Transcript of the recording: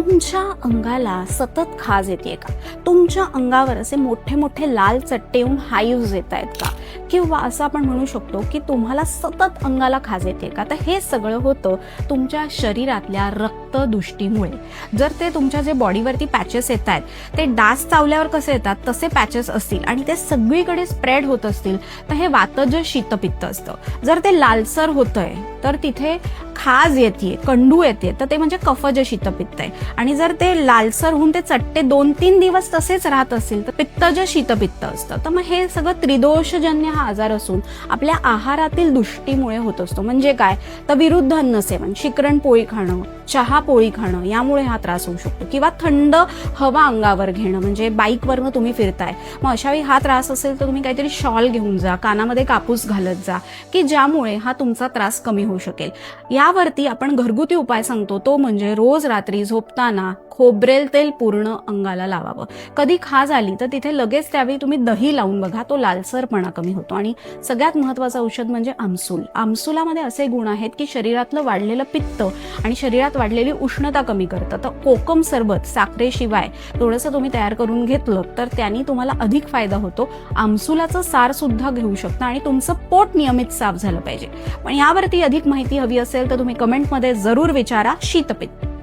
तुमच्या अंगाला सतत खाज येते का? तुमच्या अंगावर असे मोठे मोठे लाल चट्टे येऊन हाईव्स येत आहेत का? किंवा असं आपण म्हणू शकतो की तुम्हाला सतत अंगाला खाज येते का? तर हे सगळं होतं तुमच्या शरीरातल्या रक्तदुष्टीमुळे. जर ते तुमच्या जे बॉडीवरती पॅचेस येत आहेत ते डास चावल्यावर कसे येतात तसे पॅचेस असतील आणि ते सगळीकडे स्प्रेड होत असतील तर हे वातज शीतपित्त असतं. जर ते लालसर होतंय तर तिथे खाज येते, कंडू येते, तर ते म्हणजे कफज शीतपित्त आहे. आणि जर ते लालसर होऊन ते चट्टे 2-3 दिवस तसेच राहत असतील तर पित्तज शीतपित्त असतं. तर मग हे सगळं त्रिदोषजन्य हा आजार असून आपल्या आहारातील दुष्टीमुळे होत असतो. म्हणजे काय तर विरुद्ध अन्न सेवन, शिकरण पोळी खाणं, चहा पोळी खाणं यामुळे हा त्रास होऊ शकतो. किंवा थंड हवा अंगावर घेणं, म्हणजे बाईकवरनं तुम्ही फिरताय मग अशावेळी हा त्रास असेल तर तुम्ही काहीतरी शॉल घेऊन जा, कानामध्ये कापूस घालत जा की ज्यामुळे हा तुमचा त्रास कमी होऊ शकेल. यावरती आपण घरगुती उपाय सांगतो तो म्हणजे रोज रात्री झोपताना खोबरेल तेल पूर्ण अंगाला लावावं. कधी खाज आली तर तिथे लगेच त्यावेळी तुम्ही दही लावून बघा, तो लालसरपणा कमी होतो. आणि सगळ्यात महत्त्वाचं औषध म्हणजे आमसूल. आमसुलामध्ये असे गुण आहेत की शरीरातलं वाढलेलं पित्त आणि शरीरात वाढलेली उष्णता कमी करतं. तर कोकम सरबत साखरेशिवाय थोडंसं तुम्ही तयार करून घेतलं तर त्यांनी तुम्हाला अधिक फायदा होतो. आमसुलाचं सार सुद्धा घेऊ शकता आणि तुमचं पोट नियमित साफ झालं पाहिजे. पण यावरती अधिक माहिती हवी असेल तर तुम्ही कमेंटमध्ये जरूर विचारा. शीतपित्त